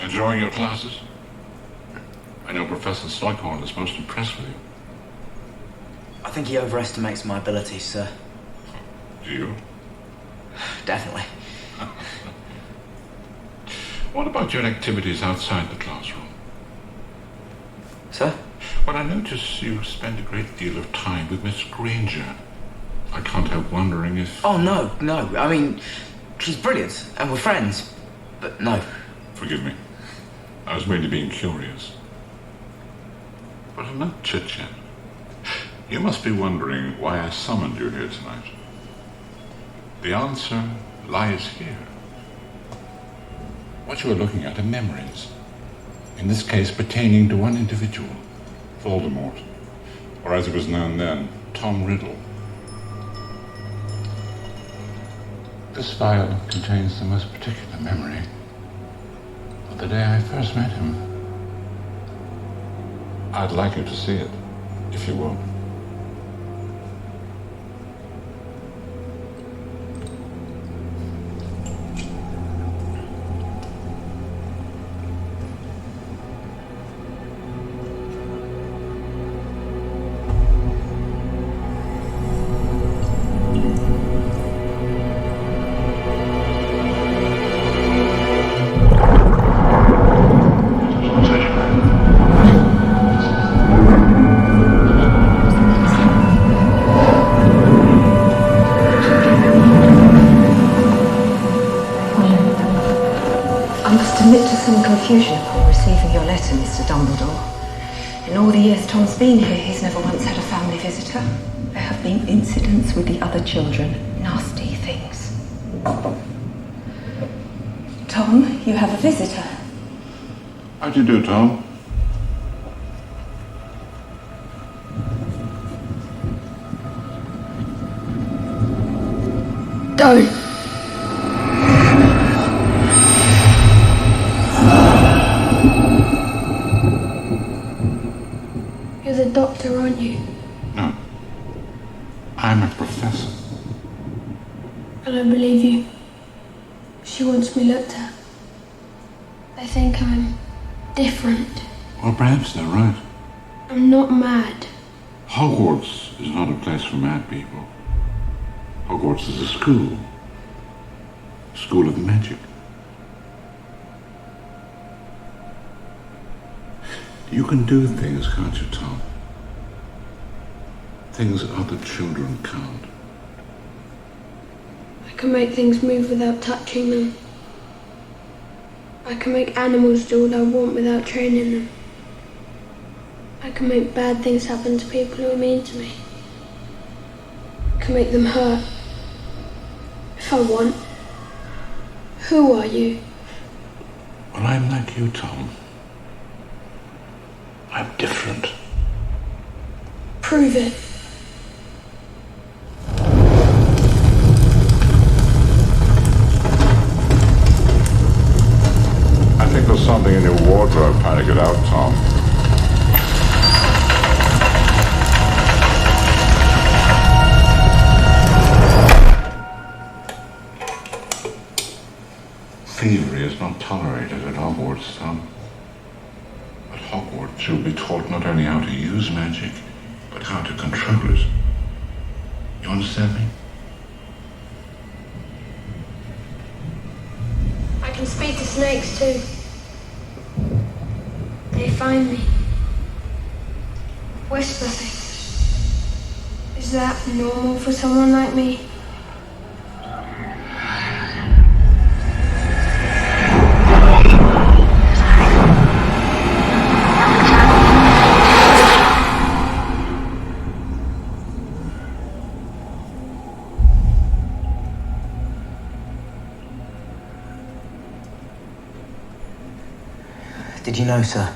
Enjoying your classes? I know Professor Slughorn is most impressed with you. I think he overestimates my abilities, sir. Do you? Definitely. What about your activities outside the classroom? Sir? Well, I notice you spend a great deal of time with Miss Granger. I can't help wondering if... Oh, no. I mean, she's brilliant, and we're friends. But no. Forgive me. I was merely being curious. But enough chit-chat. You must be wondering why I summoned you here tonight. The answer lies here. What you are looking at are memories. In this case, pertaining to one individual, Voldemort. Or as it was known then, Tom Riddle. This file contains the most particular memory of the day I first met him. I'd like you to see it, if you will. Confusion upon receiving your letter, Mr. Dumbledore. In all the years Tom's been here, he's never once had a family visitor. There have been incidents with the other children. Nasty things. Tom, you have a visitor. How do you do, Tom? Don't. You're the doctor, aren't you? No. I'm a professor. I don't believe you. She wants me looked at. They think I'm different. Well, perhaps they're right. I'm not mad. Hogwarts is not a place for mad people. Hogwarts is a school. School of magic. You can do things, can't you, Tom? Things other children can't. I can make things move without touching them. I can make animals do what I want without training them. I can make bad things happen to people who are mean to me. I can make them hurt. If I want. Who are you? Well, I'm like you, Tom. I'm different. Prove it. I think there's something in your wardrobe trying to get out, Tom. Thievery is not tolerated at Hogwarts, Tom. At Hogwarts, you'll be taught not only how to use magic, but how to control it. You understand me? I can speak to snakes too. They find me. Whisper things. Is that normal for someone like me? Did you know, sir?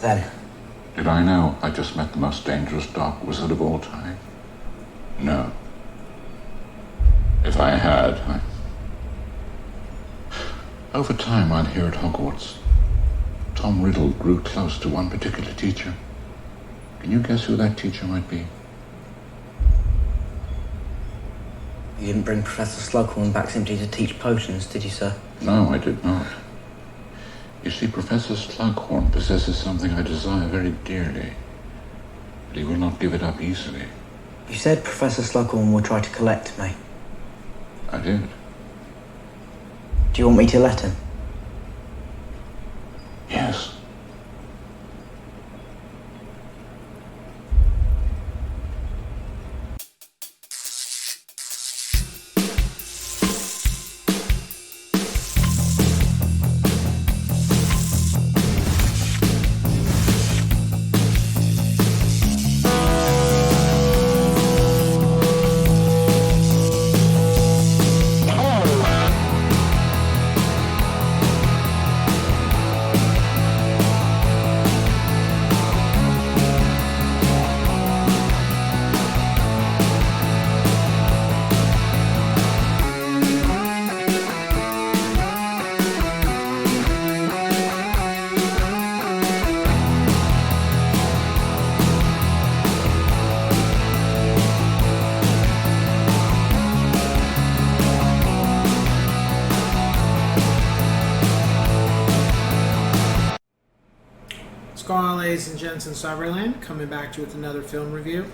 Then? Did I know I just met the most dangerous dark wizard of all time? No. If I had, Over time, while here at Hogwarts, Tom Riddle grew close to one particular teacher. Can you guess who that teacher might be? You didn't bring Professor Slughorn back simply to teach potions, did you, sir? No, I did not. You see, Professor Slughorn possesses something I desire very dearly, but he will not give it up easily. You said Professor Slughorn will try to collect me. I did. Do you want me to let him? Yes. What's going on, ladies and gents in Cyberland? Coming back to you with another film review.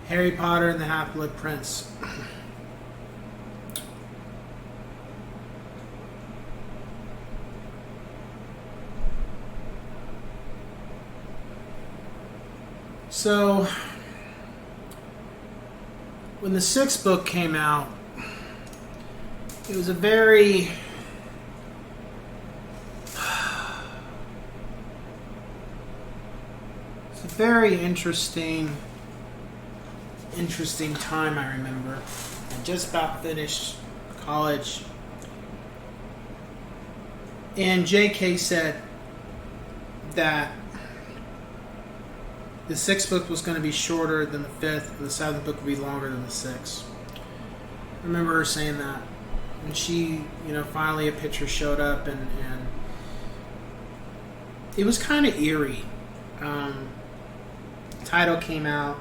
Harry Potter and the Half-Blood Prince. So, when the sixth book came out, it was a very interesting time. I remember I just about finished college, and J.K. said that the sixth book was going to be shorter than the fifth, and the seventh book would be longer than the sixth. I remember her saying that. And she, finally a picture showed up, and it was kind of eerie. Title came out,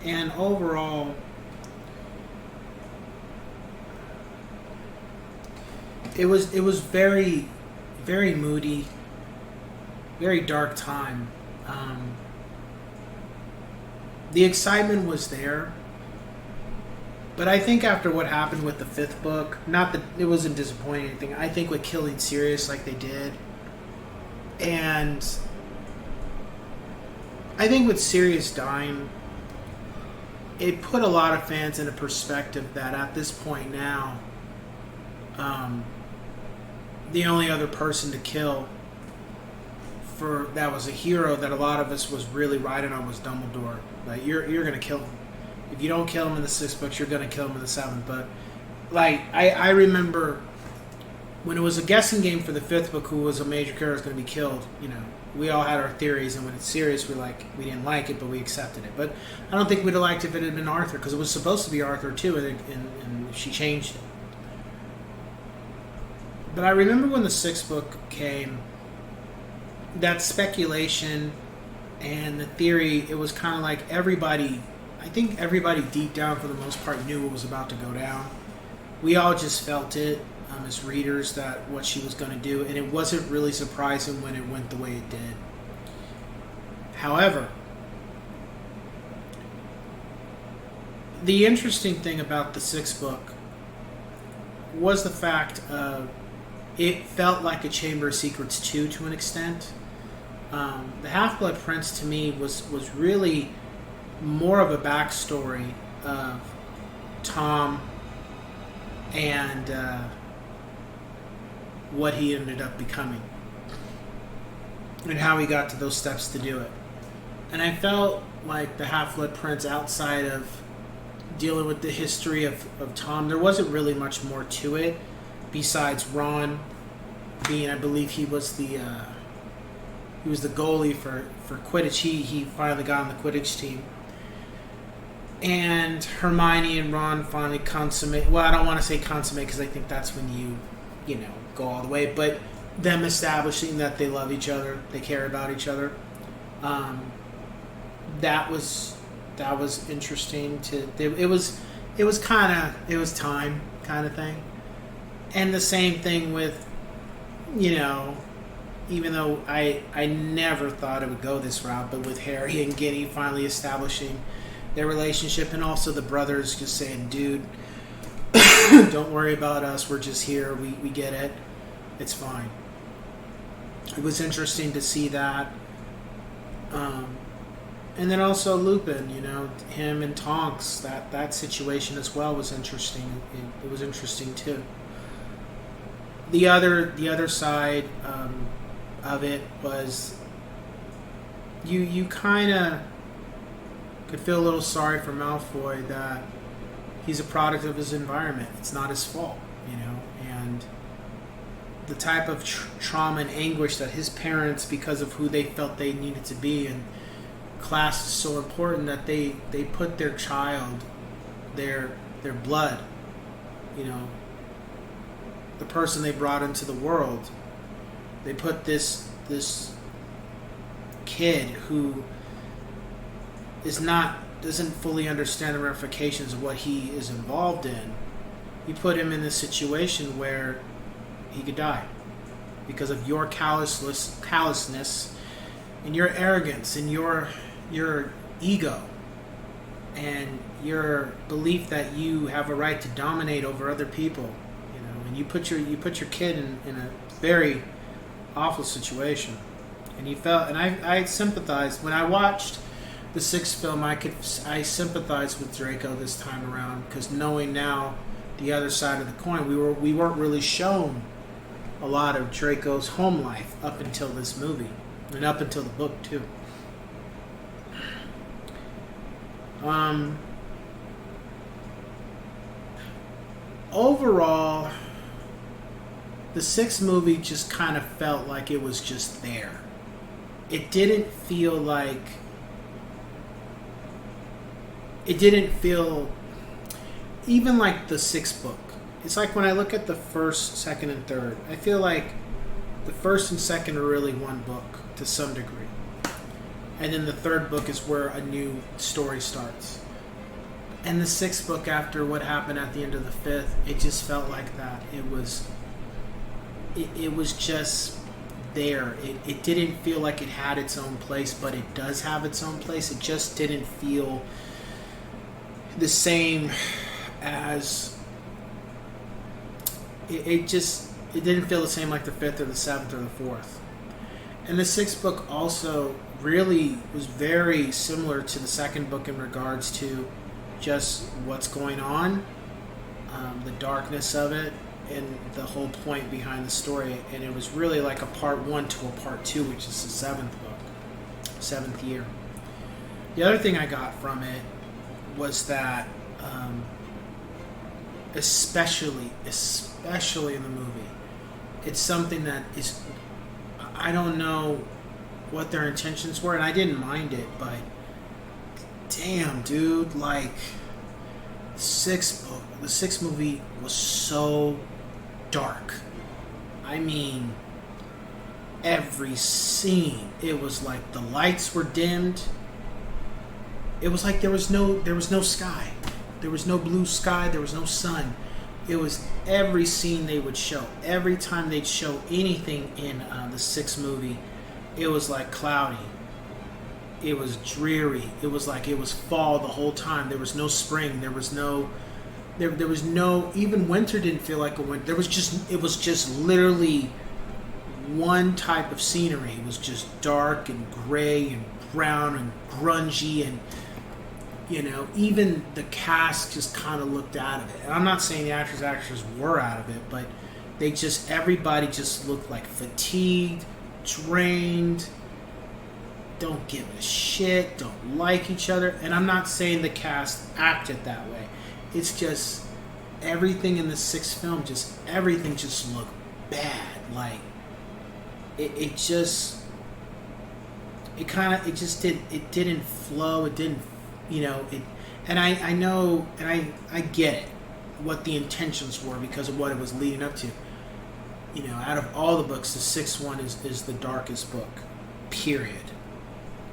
and overall, it was very, very moody. Very dark time. The excitement was there, but I think after what happened with the fifth book, not that it wasn't disappointing or anything, I think with killing Sirius like they did, and I think with Sirius dying, it put a lot of fans in a perspective that at this point now, the only other person to kill that was a hero that a lot of us was really riding on was Dumbledore. Like, you're going to kill him. If you don't kill him in the sixth book, you're going to kill him in the seventh. But, I remember when it was a guessing game for the fifth book, who was a major character was going to be killed, we all had our theories, and when it's serious, we didn't like it, but we accepted it. But I don't think we'd have liked it if it had been Arthur, because it was supposed to be Arthur too, and she changed it. But I remember when the sixth book came, that speculation and the theory, it was kind of like I think everybody deep down for the most part knew what was about to go down. We all just felt it as readers, that what she was going to do, and it wasn't really surprising when it went the way it did. However, the interesting thing about the sixth book was the fact of it felt like a Chamber of Secrets 2 to an extent. The Half-Blood Prince to me was really more of a backstory of Tom and what he ended up becoming and how he got to those steps to do it. And I felt like the Half-Blood Prince, outside of dealing with the history of Tom, there wasn't really much more to it besides Ron being, I believe he was the goalie for Quidditch. He finally got on the Quidditch team. And Hermione and Ron finally consummate. Well, I don't want to say consummate because I think that's when you go all the way. But them establishing that they love each other, they care about each other. that was interesting to. It was time kind of thing, and the same thing with, even though I never thought it would go this route, but with Harry and Ginny finally establishing their relationship, and also the brothers just saying, dude, don't worry about us, we're just here, we get it, it's fine. It was interesting to see that. And then also Lupin, him and Tonks, that situation as well was interesting. It was interesting too. The other side of it was you kind of could feel a little sorry for Malfoy that he's a product of his environment. It's not his fault, and the type of trauma and anguish that his parents, because of who they felt they needed to be, and class is so important that they put their child, their blood, the person they brought into the world, they put this kid who doesn't fully understand the ramifications of what he is involved in. You put him in this situation where he could die because of your callousness and your arrogance and your ego and your belief that you have a right to dominate over other people, and you put your kid in a very awful situation. And I sympathized when I watched the sixth film. I sympathized with Draco this time around, because knowing now the other side of the coin, we weren't really shown a lot of Draco's home life up until this movie, and up until the book too. Overall, the sixth movie just kind of felt like it was just there. It didn't feel even like the sixth book. It's like when I look at the first, second, and third, I feel like the first and second are really one book to some degree. And then the third book is where a new story starts. And the sixth book, after what happened at the end of the fifth, it just felt like that. It was just there. It didn't feel like it had its own place, but it does have its own place. It just didn't feel the same as... It didn't feel the same like the fifth or the seventh or the fourth. And the sixth book also really was very similar to the second book in regards to just what's going on, the darkness of it, and the whole point behind the story. And it was really like a part one to a part two, which is the seventh book, seventh year. The other thing I got from it was that, especially in the movie, it's something that is, I don't know what their intentions were, and I didn't mind it, but damn, dude, like, the sixth movie was so dark. I mean, every scene, it was like the lights were dimmed. It was like there was no sky. There was no blue sky, there was no sun. It was every scene they would show. Every time they'd show anything in the sixth movie, it was like cloudy. It was dreary. It was like it was fall the whole time. There was no spring. There was no even winter didn't feel like a winter. It was just literally one type of scenery. It was just dark and gray and brown and grungy, and even the cast just kind of looked out of it. And I'm not saying the actors were out of it, but everybody just looked like fatigued, drained, don't give a shit, don't like each other. And I'm not saying the cast acted that way. It's just everything in the sixth film, everything just looked bad. Like it didn't flow. It didn't, and I know, and I get it, what the intentions were because of what it was leading up to. Out of all the books, the sixth one is the darkest book, period.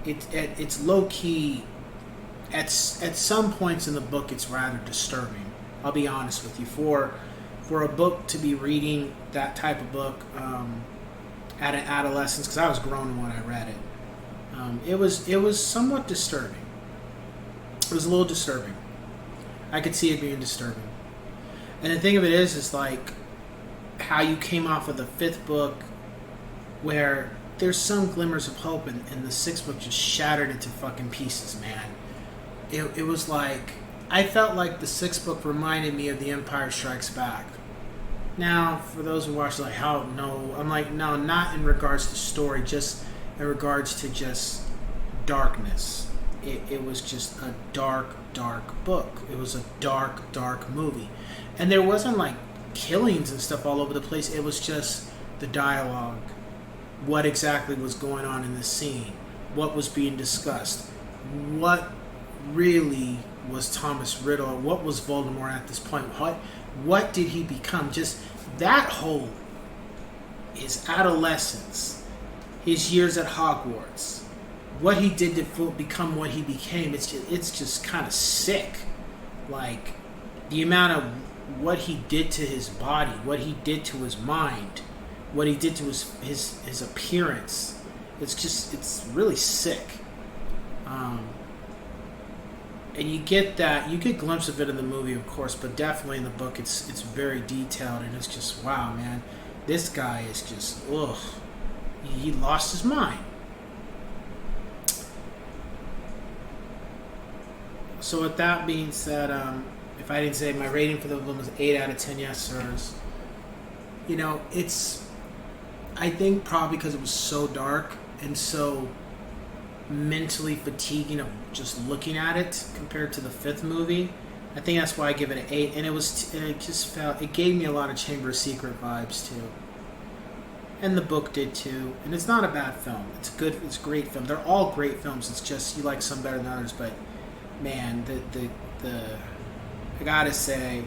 it's low key. At some points in the book, it's rather disturbing. I'll be honest with you. For a book to be reading that type of book at an adolescence, because I was grown when I read it, it was somewhat disturbing. It was a little disturbing. I could see it being disturbing. And the thing of it is like how you came off of the 5th book, where there's some glimmers of hope, and the 6th book just shattered into fucking pieces, man. It was like, I felt like the 6th book reminded me of The Empire Strikes Back. Now, for those who watch, like, how, no, I'm like, no, not in regards to story, just in regards to just darkness. It was just a dark, dark book. It was a dark, dark movie. And there wasn't, like, killings and stuff all over the place. It was just the dialogue. What exactly was going on in the scene? What was being discussed? What really was Thomas Riddle? What was Voldemort at this point? What did he become? Just that whole, his adolescence, his years at Hogwarts, what he did to become what he became. It's just kind of sick. Like, the amount of what he did to his body, what he did to his mind, what he did to his appearance. It's really sick. And you get a glimpse of it in the movie, of course, but definitely in the book, it's very detailed, and it's just, wow, man, this guy is just, ugh, he lost his mind. So with that being said, if I didn't say, my rating for the film was 8 out of 10 yes sirs. You know, I think probably because it was so dark and so mentally fatiguing of just looking at it compared to the 5th movie. I think that's why I give it an 8. And it gave me a lot of Chamber of Secret vibes too. And the book did too. And it's not a bad film. It's a great film. They're all great films. It's just you like some better than others. But man, I gotta say,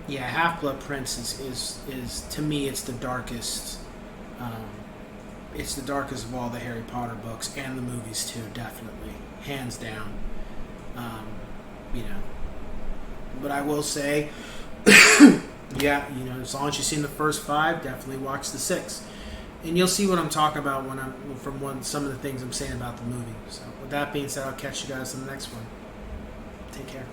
Half-Blood Prince is to me, it's the darkest. It's the darkest of all the Harry Potter books and the movies too, definitely, hands down. But I will say, as long as you've seen the first 5, definitely watch the 6, and you'll see what I'm talking about some of the things I'm saying about the movie. So with that being said, I'll catch you guys in the next one. Take care.